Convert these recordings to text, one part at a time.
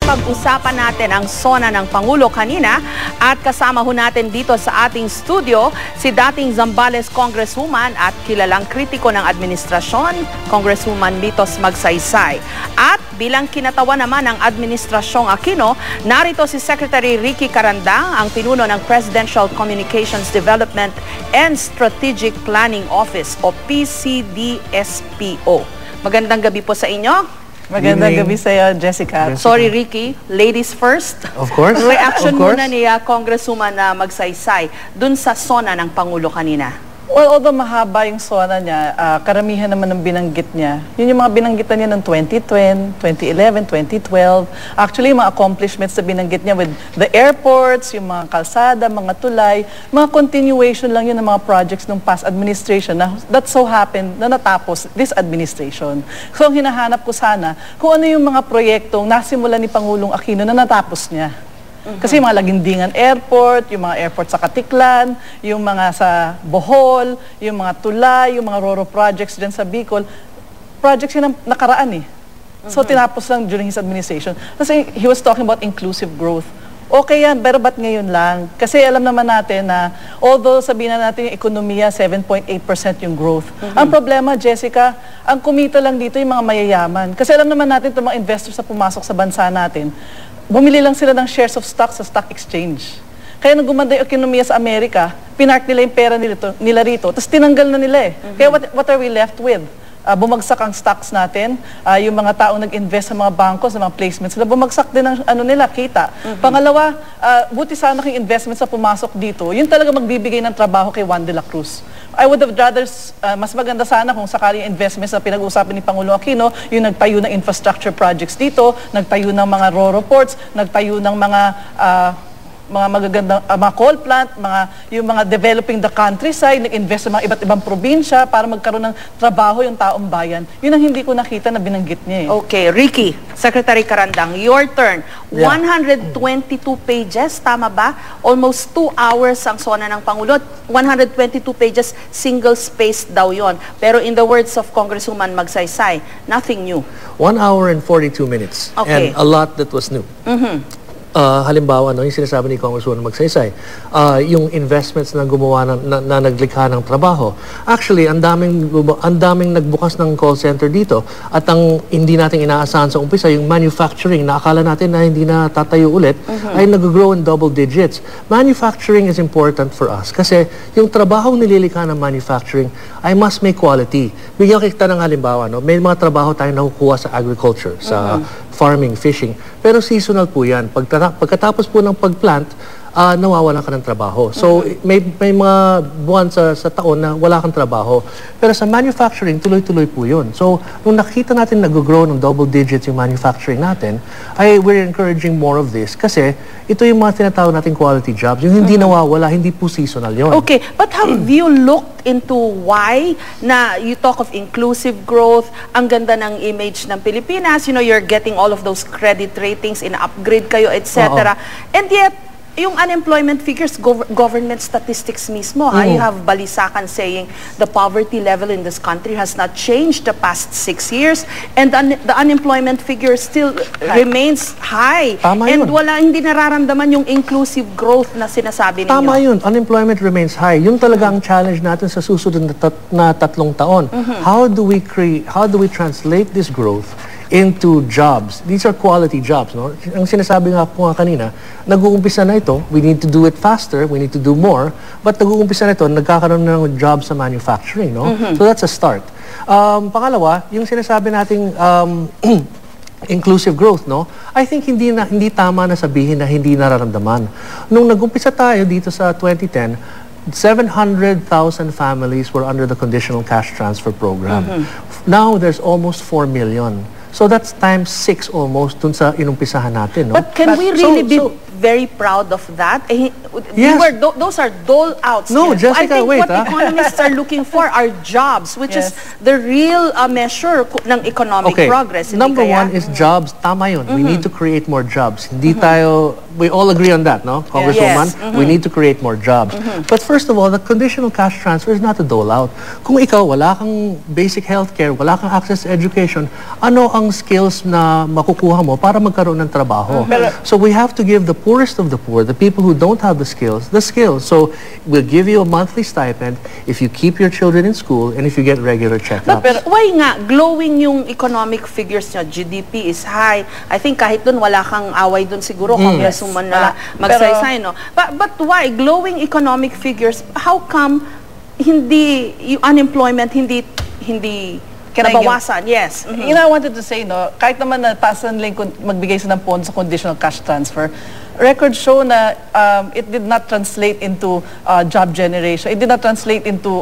pag-usapan natin ang SONA ng Pangulo kanina at kasama ho natin dito sa ating studio si dating Zambales Congresswoman at kilalang kritiko ng administrasyon, Congresswoman Litos Magsaysay. At bilang kinatawa naman ng Administrasyong Aquino, narito si Secretary Ricky Carandang, ang pinuno ng Presidential Communications Development and Strategic Planning Office o PCDSPO. Magandang gabi po sa inyo. Magandang gabi sa iyo, Jessica. Sorry, Ricky. Ladies first. Of course. Reaction muna ni Congresswoman Magsaysay dun sa SONA ng Pangulo kanina. Well, although mahaba yung SONA niya, karamihan naman ng binanggit niya. Yun yung mga binanggitan niya ng 2010, 2011, 2012. Actually, yung mga accomplishments na binanggit niya with the airports, yung mga kalsada, mga tulay, mga continuation lang yun ng mga projects ng past administration na that so happened na natapos this administration. So, ang hinahanap ko sana, kung ano yung mga proyektong nasimulan ni Pangulong Aquino na natapos niya. Kasi yung mga Lagindingan Airport, yung mga airport sa Katiklan, yung mga sa Bohol, yung mga tulay, yung mga RoRo projects dyan sa Bicol, projects yun ang nakaraan eh. So tinapos lang during his administration. Kasi he was talking about inclusive growth. Okay yan, pero ba't ngayon lang? Kasi alam naman natin na although sabihin na natin yung ekonomiya, 7.8% yung growth. Ang problema, Jessica, ang kumita lang dito yung mga mayayaman. Kasi alam naman natin itong mga investors na pumasok sa bansa natin, bumili lang sila ng shares of stock sa stock exchange. Kaya nung gumanda yung ekonomiya sa Amerika, pinark nila yung pera nila rito, tapos tinanggal na nila eh. Kaya what are we left with? Bumagsak ang stocks natin, yung mga taong nag-invest sa mga bangko, sa mga placements nila, bumagsak din ang ano nila, kita. Pangalawa, buti sana kung investments na pumasok dito, yun talaga magbibigay ng trabaho kay Juan de la Cruz. I would have rather, mas maganda sana kung sakali investments na pinag-uusapan ni Pangulo Aquino, yung nagtayo ng infrastructure projects dito, nagtayo ng mga RoRo ports, nagtayo ng mga magagandang mga coal plant, yung mga developing the countryside, nag-invest sa mga iba't ibang probinsya para magkaroon ng trabaho yung taong bayan. Yun ang hindi ko nakita na binanggit niya eh. Okay, Ricky, Secretary Carandang, your turn. 122 pages, tama ba? Almost 2 hours ang SONA ng Pangulo. 122 pages, single-spaced daw yon. Pero in the words of Congresswoman Magsaysay, nothing new. 1 hour and 42 minutes. Okay. And a lot that was new. Halimbawa, yung sinasabi ni Congresswoman Magsaysay, yung investments na gumawa na naglikha ng trabaho. Actually, ang daming nagbukas ng call center dito at ang hindi natin inaasahan sa umpisa, yung manufacturing na akala natin na hindi na tatayo ulit, ay nag-grow in double digits. Manufacturing is important for us kasi yung trabaho nililikha ng manufacturing ay mas may quality. Bigyan kita ng halimbawa, may mga trabaho tayong nakukuha sa agriculture, sa farming, fishing. Pero seasonal po yan. Pagkatapos po ng pagplant, nawawalan ka ng trabaho. So, may mga buwan sa taon na wala kang trabaho. Pero sa manufacturing, tuloy-tuloy po yun. So, nung nakita natin nag-grow ng double digits yung manufacturing natin, we're encouraging more of this kasi ito yung mga tinatawag natin quality jobs. Yung hindi nawawala, hindi po seasonal yun. Okay, but have you looked into why na you talk of inclusive growth, ang ganda ng image ng Pilipinas, you're getting all of those credit ratings, in-upgrade kayo, etc. And yet, yung unemployment figures, government statistics mismo, you have Balisacan saying the poverty level in this country has not changed the past 6 years and the unemployment figure still remains high. Tama and yun. hindi nararamdaman yung inclusive growth na sinasabi ninyo. Tama yun. Unemployment remains high. Yun talaga ang challenge natin sa susunod na 3 taon. How do we translate this growth into jobs? These are quality jobs, no? Ang sinasabi nga po kanina, nag-uumpisa na ito, we need to do it faster, we need to do more, but nag-uumpisa na ito, nagkakaroon na ng jobs sa manufacturing, no? So that's a start. Pangalawa, yung sinasabi nating inclusive growth, no? I think hindi tama na sabihin na hindi nararamdaman. Nung nag-umpisa tayo dito sa 2010, 700,000 families were under the conditional cash transfer program. Now there's almost 4 million. So that's times 6 almost dun sa inumpisahan natin, no? But can we really be very proud of that? Yes. Those are dole-outs. No, Jessica, wait. What economists are looking for are jobs, which is the real measure ng economic progress. Number one is jobs. Tama yun. We need to create more jobs. Hindi tayo, we all agree on that, no? Congresswoman, we need to create more jobs. But first of all, the conditional cash transfer is not a dole-out. Kung ikaw, wala kang basic healthcare, wala kang access to education, ano ang pang skills na makukuha mo para magkaroon ng trabaho. So we have to give the poorest of the poor, the people who don't have the skills. So we'll give you a monthly stipend if you keep your children in school and if you get regular checkups. Pero why nga, glowing yung economic figures nyo, GDP is high. I think kahit dun wala kang away dun siguro, Congresswoman na magsaysay, no? But why? Glowing economic figures, how come hindi, yung unemployment, hindi nabawasan? Yes. You know, I wanted to say, no, kahit naman na taasan lang magbigay sa ng pondo sa conditional cash transfer, records show na it did not translate into job generation. It did not translate into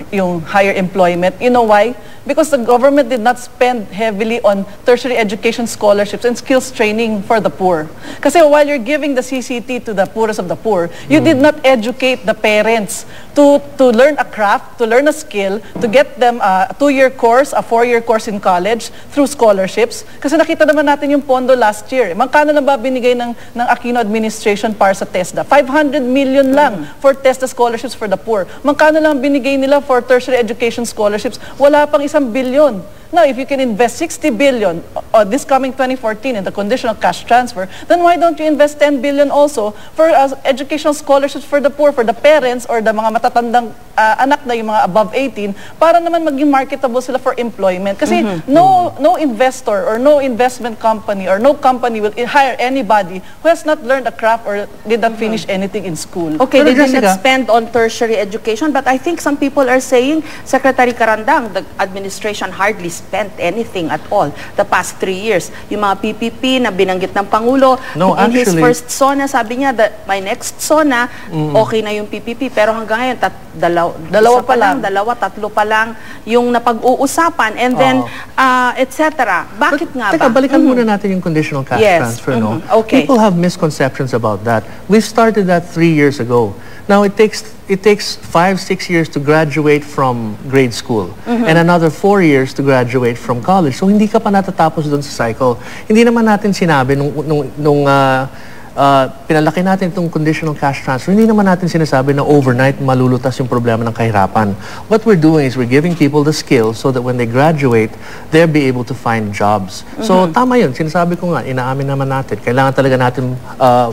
yung higher employment. You know why? Because the government did not spend heavily on tertiary education scholarships and skills training for the poor. Kasi while you're giving the CCT to the poorest of the poor, you did not educate the parents to learn a craft, to learn a skill, to get them a 2-year course, a 4-year course in college through scholarships. Kasi nakita naman natin yung pondo last year. Magkano lang ba binigay ng Aquino administration para sa TESDA? 500 million lang for TESDA scholarships for the poor. Magkano lang binigay nila for tertiary education scholarships? Wala pang 1 billion. Now, if you can invest 60 billion this coming 2014 in the conditional cash transfer, then why don't you invest 10 billion also for educational scholarships for the poor, for the parents or the mga matatandang anak na yung mga above 18 para naman maging marketable sila for employment. Kasi no investor or no investment company or no company will hire anybody who has not learned a craft or did not finish anything in school. Okay, they did not spend on tertiary education, but I think some people are saying, Secretary Carandang, the administration hardly spent anything at all the past 3 years. Yung mga PPP na binanggit ng Pangulo, in his first SONA, sabi niya, my next SONA, okay na yung PPP. Pero hanggang ngayon, dalawa, tatlo pa lang yung napag-uusapan. And then, etc. Bakit nga ba? Teka, balikan muna natin yung conditional cash transfer, no? Okay. People have misconceptions about that. We started that 3 years ago. Now, it takes 5-6 years to graduate from grade school and another 4 years to graduate from college. So, hindi ka pa natatapos doon sa cycle. Hindi naman natin sinabi nung pinalaki natin itong conditional cash transfer, hindi naman natin sinasabi na overnight malulutas yung problema ng kahirapan. What we're doing is we're giving people the skills so that when they graduate, they'll be able to find jobs. So, tama yun. Sinasabi ko nga, inaamin naman natin. Kailangan talaga natin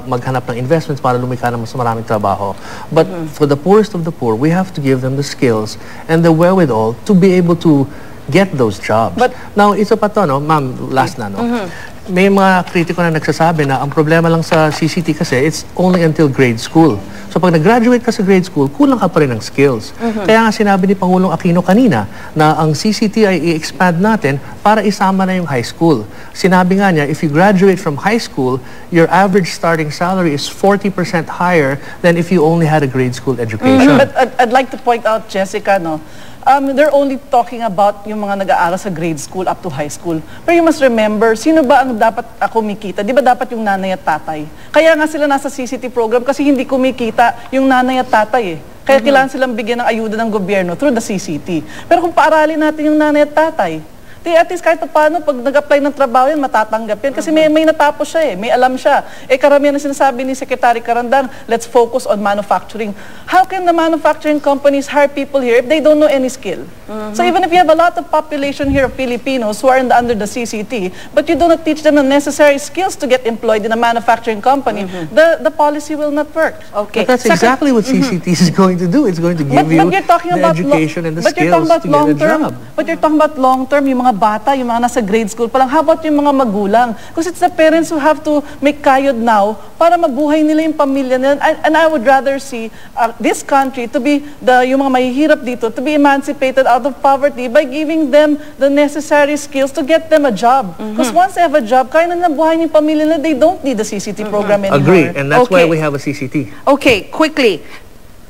maghanap ng investments para lumikha ng mas maraming trabaho. But for the poorest of the poor, we have to give them the skills and the wherewithal to be able to get those jobs. But now, isa pa to, no? Ma'am, last na, no? May mga kritiko na nagsasabi na ang problema lang sa CCT kasi it's only until grade school. So pag nag-graduate ka sa grade school, kulang ka pa rin ng skills. Kaya nga sinabi ni Pangulong Aquino kanina na ang CCT ay i-expand natin para isama na yung high school. Sinabi nga niya, if you graduate from high school, your average starting salary is 40% higher than if you only had a grade school education. But I'd like to point out, Jessica, no, they're only talking about yung mga nag-aaral sa grade school up to high school. Pero you must remember, sino ba ang dapat kumikita? Di ba dapat yung nanay at tatay? Kaya nga sila nasa CCT program kasi hindi kumikita yung nanay at tatay eh. Kaya kailangan silang bigyan ng ayuda ng gobyerno through the CCT. Pero kung paaralin natin yung nanay at tatay, at least kahit paano, pag nag-apply ng trabaho yan, matatanggap yan. Kasi may natapos siya eh, may alam siya. Karamihan na sinasabi ni Secretary Carandang, let's focus on manufacturing. How can the manufacturing companies hire people here if they don't know any skill? So even if you have a lot of population here of Filipinos who are under the CCT, but you do not teach them the necessary skills to get employed in a manufacturing company, the policy will not work. Okay. But that's exactly what CCT is going to do. It's going to give you the education and the skills to get a job. But you're talking about long-term, yung mga bata, yung mga nasa grade school pa lang. How about yung mga magulang? Because it's the parents who have to make kayod now para mabuhay nila yung pamilya nila. And I would rather see this country to be, yung mga mahihirap dito, to be emancipated out of poverty by giving them the necessary skills to get them a job. Because once they have a job, kaya na buhay yung pamilya nila, they don't need the CCT program anymore. Agree, and that's why we have a CCT. Okay, quickly.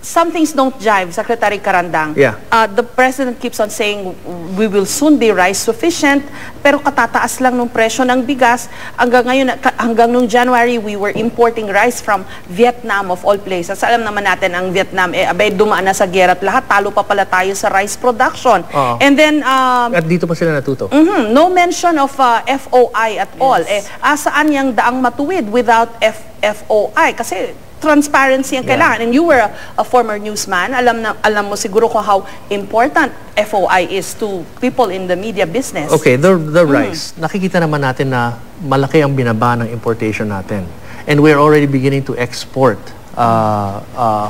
Some things don't jive, Secretary Carandang. Yeah. The President keeps on saying we will soon be rice sufficient, pero katataas lang nung presyo ng bigas. Hanggang nung January, we were importing rice from Vietnam of all places. Alam naman natin ang Vietnam, abay dumaan na sa gera at lahat, talo pa pala tayo sa rice production. And then... at dito pa sila natuto. No mention of FOI at all. Saan yung daang matuwid without FOI? Kasi transparency ang kailangan. And you were a former newsman. Alam mo siguro ko how important FOI is to people in the media business. Okay, the rice. Nakikita naman natin na malaki ang binaba ng importation natin. And we're already beginning to export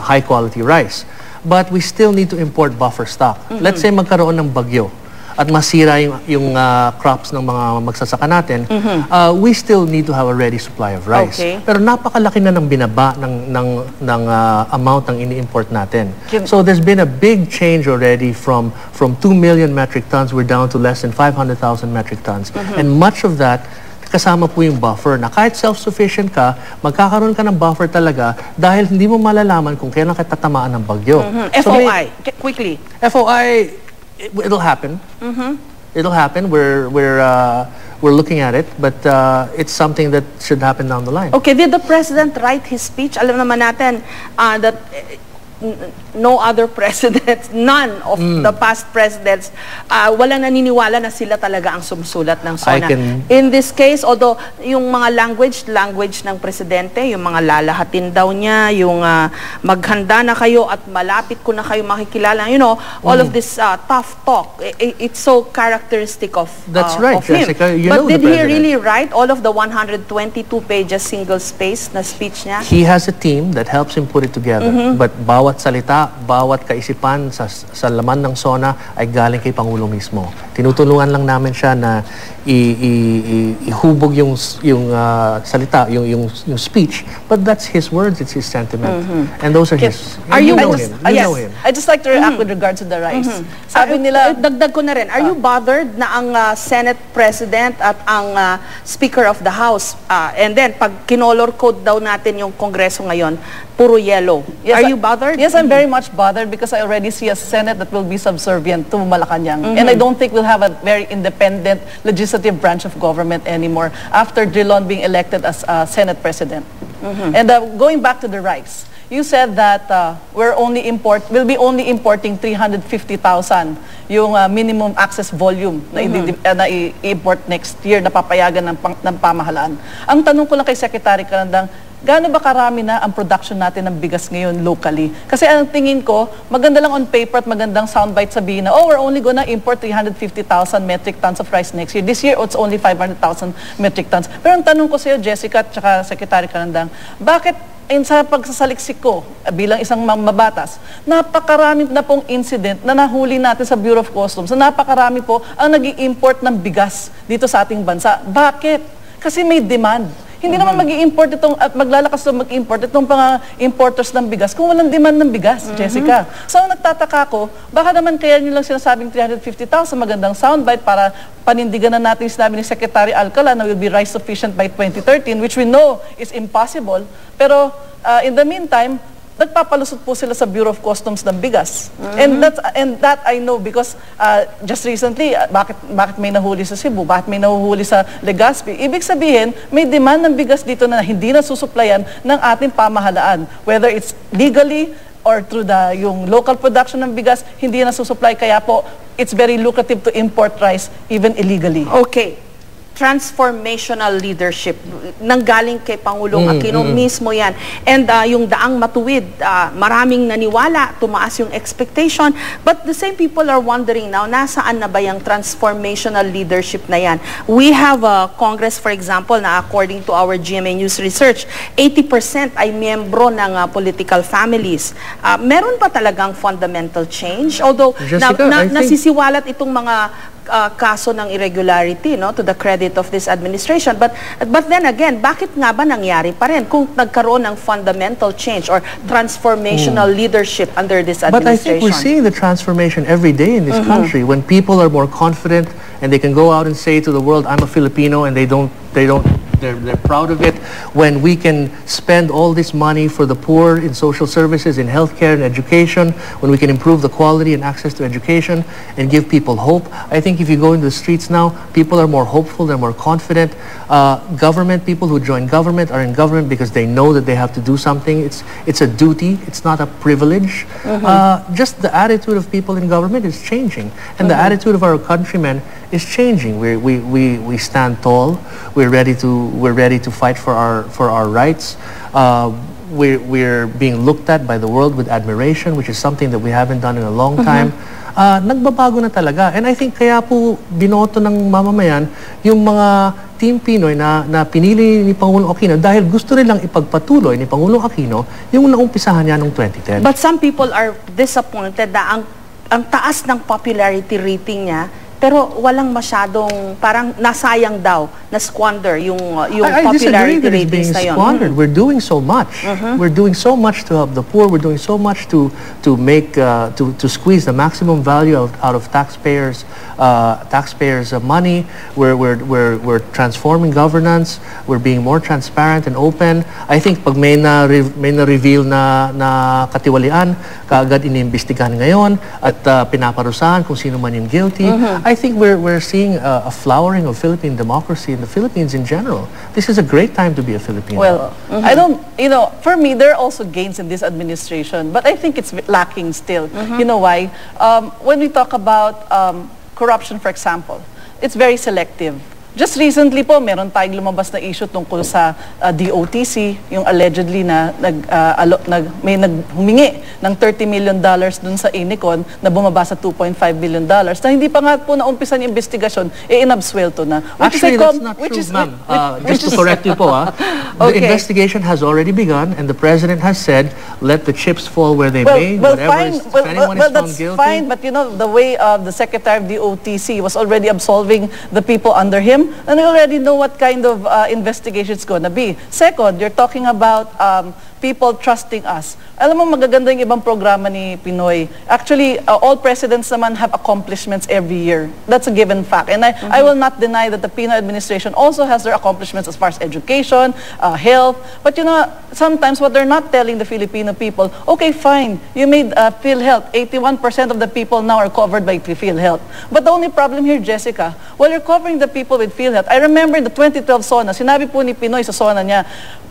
high-quality rice. But we still need to import buffer stock. Let's say magkaroon ng bagyo at masira yung crops ng mga magsasaka natin, we still need to have a ready supply of rice. Okay. Pero napakalaki na ng binaba ng amount ng ini-import natin. So there's been a big change already from 2 million metric tons, we're down to less than 500,000 metric tons. And much of that, kasama po yung buffer na kahit self-sufficient ka, magkakaroon ka ng buffer talaga dahil hindi mo malalaman kung kailan ka tatamaan ng bagyo. FOI, quickly. FOI, it'll happen. It'll happen. We're looking at it, but it's something that should happen down the line. Okay, did the president write his speech? Alam naman natin that no other presidents, none of the past presidents, walang naniniwala na sila talaga ang sumusulat ng SONA. In this case, although yung mga language ng presidente, yung mga lalahatin daw niya, yung maghanda na kayo at malapit ko na kayo makikilala, you know, all of this tough talk, it's so characteristic of That's right, of him. Jessica, you But know did the he president. really write all of the 122 pages single space na speech niya? He has a team that helps him put it together. But bawat salita, bawat kaisipan sa laman ng SONA ay galing kay Pangulo mismo. Tinutulungan lang namin siya na ihubog yung salita, yung speech, but that's his words, it's his sentiment. And those are his. Are you know him. You know him. I just like to react with regards to the rice. Sabi nila, dagdag ko na rin, are you bothered na ang Senate President at ang Speaker of the House, and then pag kinolor code daw natin yung Kongreso ngayon, puro yellow. Yes, Are you bothered? Yes, I'm very much bothered because I already see a Senate that will be subservient to Malacanang. And I don't think we'll have a very independent legislative branch of government anymore after Drilon being elected as Senate President. And going back to the rice, you said that we'll be only importing 350,000 yung minimum access volume na i-import next year na papayagan ng pamahalaan. Ang tanong ko lang kay Secretary Carandang, gaano ba karami na ang production natin ng bigas ngayon locally? Kasi ang tingin ko, maganda lang on paper at magandang soundbite sabihin na, oh, we're only gonna import 350,000 metric tons of rice next year. This year, it's only 500,000 metric tons. Pero ang tanong ko sa iyo, Jessica at saka Secretary Carandang, bakit sa pagsasaliksik ko bilang isang mabatas, napakarami na pong incident na nahuli natin sa Bureau of Customs, na napakarami po ang nag-i-import ng bigas dito sa ating bansa. Bakit? Kasi may demand. Hindi naman mag-i-import itong, at maglalakas itong mag-import itong mga importers ng bigas kung walang demand ng bigas, Jessica. So, nagtataka ko, baka naman kaya nyo lang sinasabing 350,000, magandang soundbite para panindigan na natin sinabi ni Secretary Alcala na will be rice sufficient by 2013, which we know is impossible. Pero, in the meantime, nagpapalusot po sila sa Bureau of Customs ng bigas. And that I know because just recently, bakit may nahuli sa Cebu, bakit may nahuhuli sa Legazpi? Ibig sabihin, may demand ng bigas dito na hindi nasusuplayan ng ating pamahalaan. Whether it's legally or through yung local production ng bigas, hindi nasusupply. Kaya po, it's very lucrative to import rice even illegally. Okay. Transformational leadership. Nanggaling kay Pangulong Aquino mismo yan. And yung daang matuwid, maraming naniwala, tumaas yung expectation. But the same people are wondering now, nasaan na ba yung transformational leadership na yan? We have a Congress, for example, na according to our GMA News research, 80% ay miyembro ng political families. Meron pa talagang fundamental change? Although, Jessica, nasisiwalat itong mga kaso ng irregularity, no, to the credit of this administration. But then again, bakit nga ba nangyari pa rin kung nagkaroon ng fundamental change or transformational leadership under this administration? But I think we're seeing the transformation every day in this country when people are more confident and they can go out and say to the world, I'm a Filipino, and they're proud of it. When we can spend all this money for the poor in social services, in healthcare and education, when we can improve the quality and access to education and give people hope. I think if you go into the streets now, people are more hopeful, they're more confident. People who join government are in government because they know that they have to do something. It's a duty, it's not a privilege. Just the attitude of people in government is changing. And the attitude of our countrymen is changing. We stand tall. We're ready to fight for our rights. We're being looked at by the world with admiration, which is something that we haven't done in a long time. Nagbabago na talaga. And I think kaya po binoto ng mamamayan yung mga Team Pinoy na pinili ni Pangulong Aquino dahil gusto nilang ipagpatuloy ni Pangulong Aquino yung naumpisahan niya noong 2010. But some people are disappointed na ang taas ng popularity rating niya, pero walang masyadong, parang nasayang daw, na-squander yung popularity ratings na yun. Squandered. We're doing so much. We're doing so much to help the poor. We're doing so much to make to squeeze the maximum value out of taxpayers' money. We're transforming governance. We're being more transparent and open. I think pag may na-reveal na katiwalian, kaagad inimbestigahan ngayon at pinaparusahan kung sino man yung guilty. I think we're seeing a flowering of Philippine democracy in the Philippines in general. This is a great time to be a Filipino. Well, I don't, for me, there are also gains in this administration, but I think it's lacking still. You know why? When we talk about corruption, for example, it's very selective. Just recently po, meron tayong lumabas na issue tungkol sa DOTC, yung allegedly na may humingi ng $30 million dun sa Inicon na bumaba sa $2.5 billion na hindi pa nga po naumpisan yung investigasyon, inabsuelto na. Actually, that's not true, ma'am. Just to correct you po, the investigation has already begun and the President has said, let the chips fall where they may, if anyone is found guilty. Fine, but the way the Secretary of DOTC was already absolving the people under him, and we already know what kind of investigation it's going to be. Second, you're talking about people trusting us. Alam mo, magaganda yung ibang programa ni Pinoy. Actually, all presidents naman have accomplishments every year. That's a given fact. And I will not deny that the Pinoy administration also has their accomplishments as far as education, health. But sometimes what they're not telling the Filipino people, okay, fine, you made PhilHealth. 81% of the people now are covered by PhilHealth. But the only problem here, Jessica, while you're covering the people with PhilHealth, I remember in the 2012 SONA, sinabi po ni Pinoy sa SONA niya,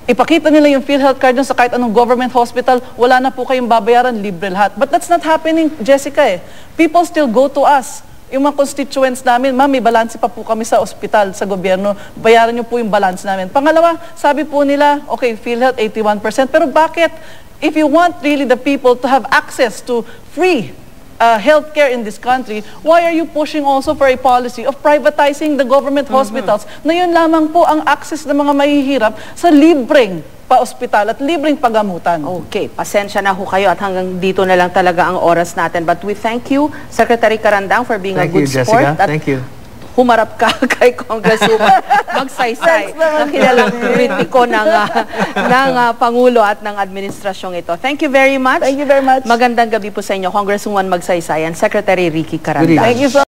ipakita nila yung PhilHealth card sa kahit anong government hospital, wala na po kayong babayaran, libre lahat. But that's not happening, Jessica eh. People still go to us. Yung mga constituents namin, ma'am, may balanse pa po kami sa ospital, sa gobyerno, bayaran niyo po yung balanse namin. Pangalawa, sabi po nila, okay, PhilHealth 81%, pero bakit? If you want really the people to have access to free healthcare in this country, why are you pushing also for a policy of privatizing the government hospitals na yun lamang po ang access ng mga mahihirap sa libreng pa-ospital at libreng pagamutan? Okay, pasensya na ho kayo at hanggang dito na lang talaga ang oras natin. But we thank you, Secretary Carandang, for being a good sport. Thank you. Humarap ka kay Congresswoman Magsaysay, ang kilalang kritiko ng Pangulo at ng administrasyong ito. Thank you very much. Thank you very much. Magandang gabi po sa inyo, Congresswoman Magsaysay and Secretary Ricky Carandang. Thank you so